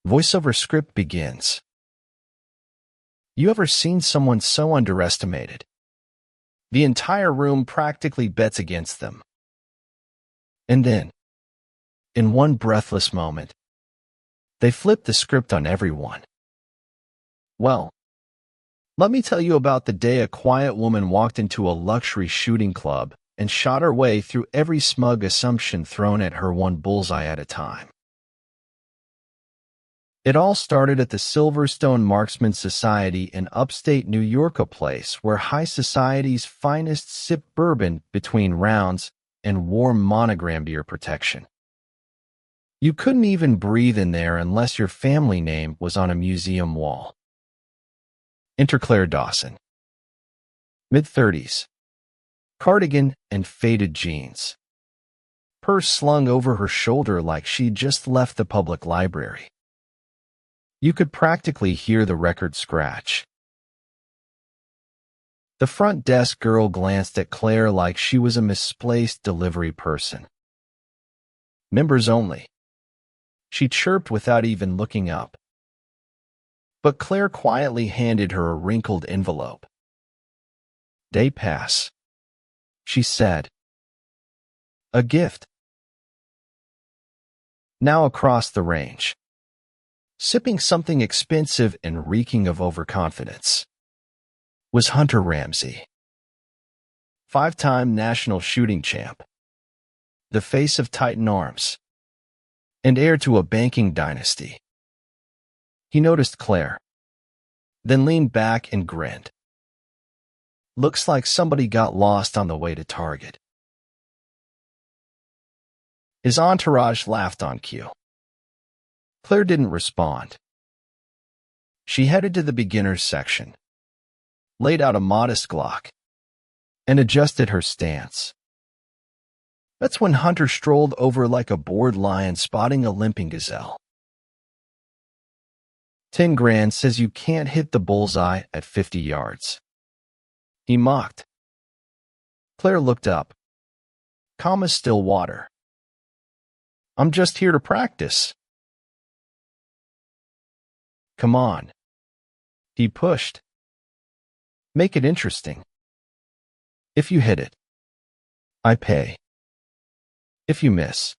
Voiceover script begins. You ever seen someone so underestimated? The entire room practically bets against them. And then, in one breathless moment, they flip the script on everyone. Well, let me tell you about the day a quiet woman walked into a luxury shooting club and shot her way through every smug assumption thrown at her one bullseye at a time. It all started at the Silverstone Marksman Society in upstate New York, a place where high society's finest sip bourbon between rounds and wore monogrammed ear protection. You couldn't even breathe in there unless your family name was on a museum wall. Enter Claire Dawson. Mid-30s. Cardigan and faded jeans. Purse slung over her shoulder like she'd just left the public library. You could practically hear the record scratch. The front desk girl glanced at Claire like she was a misplaced delivery person. Members only. She chirped without even looking up. But Claire quietly handed her a wrinkled envelope. Day pass, she said. A gift. Now across the range, sipping something expensive and reeking of overconfidence, was Hunter Ramsey. 5-time national shooting champ, the face of Titan Arms, and heir to a banking dynasty. He noticed Claire, then leaned back and grinned. Looks like somebody got lost on the way to Target. His entourage laughed on cue. Claire didn't respond. She headed to the beginners section, laid out a modest Glock, and adjusted her stance. That's when Hunter strolled over like a bored lion spotting a limping gazelle. 10 grand says you can't hit the bullseye at 50 yards. He mocked. Claire looked up. Calm as still water. I'm just here to practice. Come on. He pushed. Make it interesting. If you hit it, I pay. If you miss,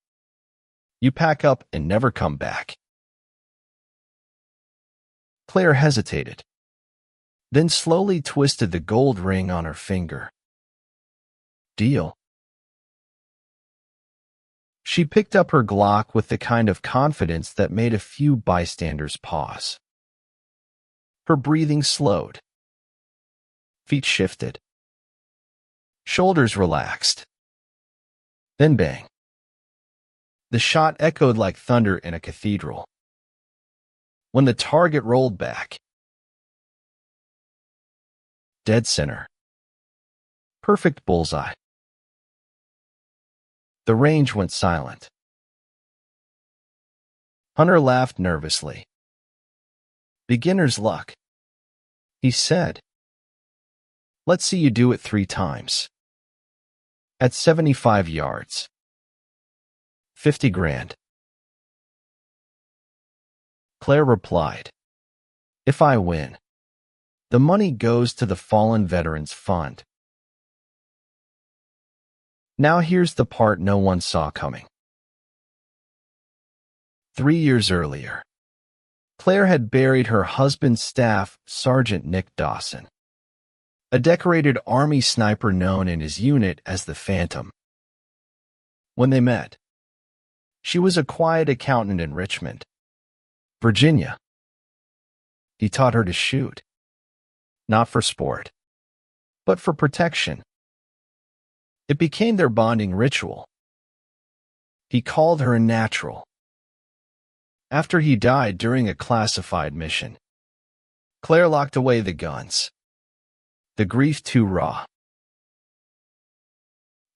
you pack up and never come back. Claire hesitated, then slowly twisted the gold ring on her finger. Deal. She picked up her Glock with the kind of confidence that made a few bystanders pause. Her breathing slowed. Feet shifted. Shoulders relaxed. Then bang. The shot echoed like thunder in a cathedral. When the target rolled back, dead center. Perfect bullseye. The range went silent. Hunter laughed nervously. Beginner's luck, he said. Let's see you do it 3 times. At 75 yards. 50 grand. Claire replied, if I win, the money goes to the Fallen Veterans Fund. Now here's the part no one saw coming. 3 years earlier, Claire had buried her husband's staff, Sergeant Nick Dawson, a decorated Army sniper known in his unit as the Phantom. When they met, she was a quiet accountant in Richmond, Virginia. He taught her to shoot, not for sport, but for protection. It became their bonding ritual. He called her a natural. After he died during a classified mission, Claire locked away the guns. The grief too raw.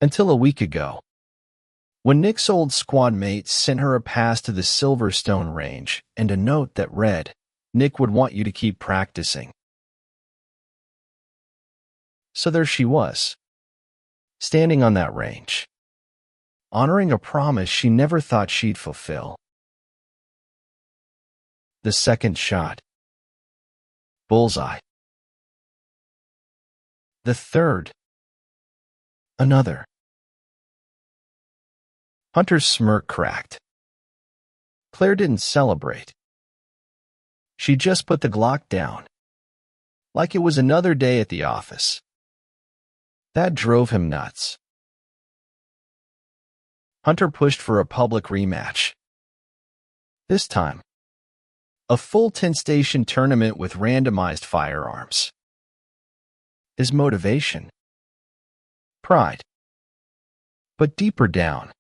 Until a week ago, when Nick's old squad mate sent her a pass to the Silverstone range and a note that read, Nick would want you to keep practicing. So there she was, standing on that range, honoring a promise she never thought she'd fulfill. The second shot. Bullseye. The third. Another. Hunter's smirk cracked. Claire didn't celebrate. She just put the Glock down, like it was another day at the office. That drove him nuts. Hunter pushed for a public rematch. This time, a full 10-station tournament with randomized firearms. His motivation? Pride. But deeper down,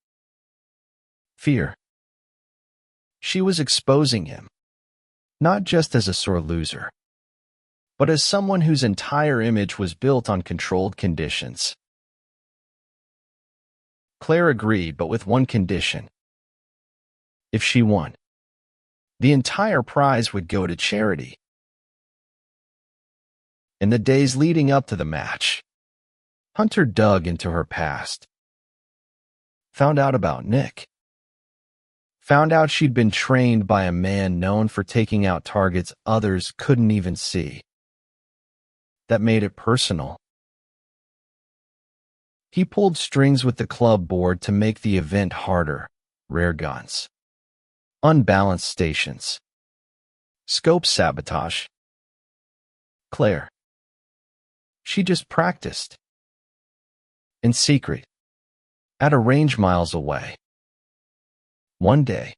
fear. She was exposing him, not just as a sore loser, but as someone whose entire image was built on controlled conditions. Claire agreed, but with one condition. If she won, the entire prize would go to charity. In the days leading up to the match, Hunter dug into her past. Found out about Nick. Found out she'd been trained by a man known for taking out targets others couldn't even see. That made it personal. He pulled strings with the club board to make the event harder. Rare guns. Unbalanced stations. Scope sabotage. Claire. She just practiced. In secret. At a range miles away. One day,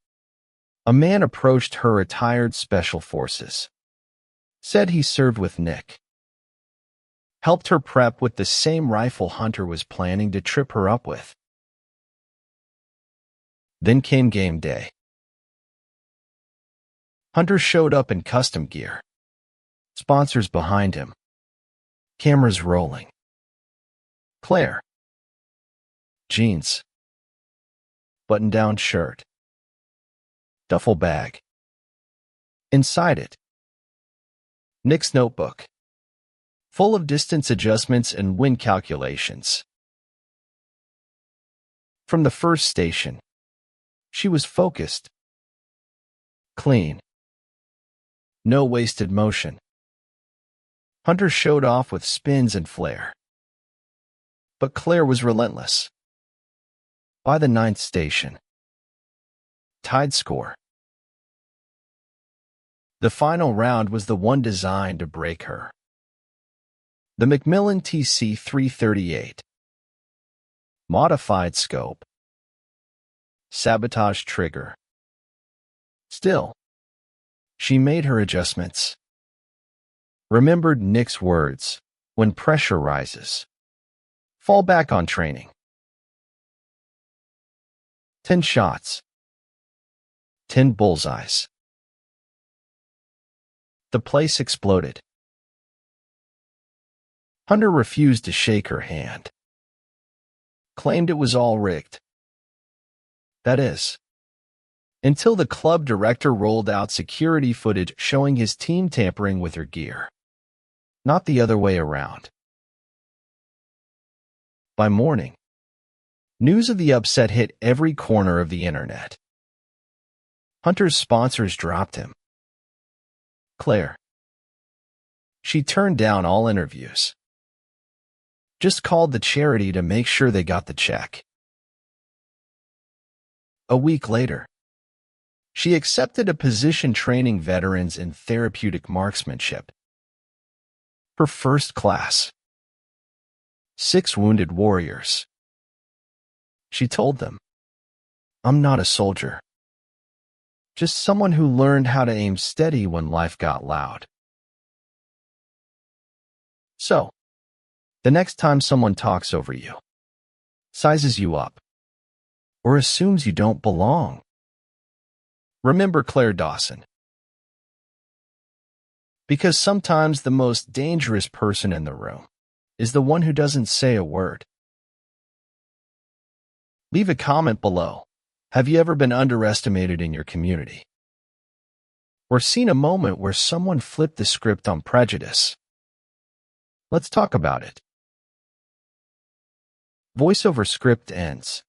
a man approached her retired special forces. Said he served with Nick. Helped her prep with the same rifle Hunter was planning to trip her up with. Then came game day. Hunter showed up in custom gear. Sponsors behind him. Cameras rolling. Claire. Jeans. Button-down shirt. Duffel bag. Inside it, Nick's notebook, full of distance adjustments and wind calculations. From the first station, she was focused, clean, no wasted motion. Hunter showed off with spins and flair. But Claire was relentless. By the 9th station, tied score. The final round was the one designed to break her. The Macmillan TC-338. Modified scope. Sabotage trigger. Still, she made her adjustments. Remembered Nick's words, when pressure rises, fall back on training. 10 shots. 10 bullseyes. The place exploded. Hunter refused to shake her hand. Claimed it was all rigged. That is, until the club director rolled out security footage showing his team tampering with her gear. Not the other way around. By morning, news of the upset hit every corner of the internet. Hunter's sponsors dropped him. Claire. She turned down all interviews. Just called the charity to make sure they got the check. A week later, she accepted a position training veterans in therapeutic marksmanship. Her first class. 6 wounded warriors. She told them, "I'm not a soldier. Just someone who learned how to aim steady when life got loud." So, the next time someone talks over you, sizes you up, or assumes you don't belong, remember Claire Dawson. Because sometimes the most dangerous person in the room is the one who doesn't say a word. Leave a comment below. Have you ever been underestimated in your community? Or seen a moment where someone flipped the script on prejudice? Let's talk about it. Voiceover script ends.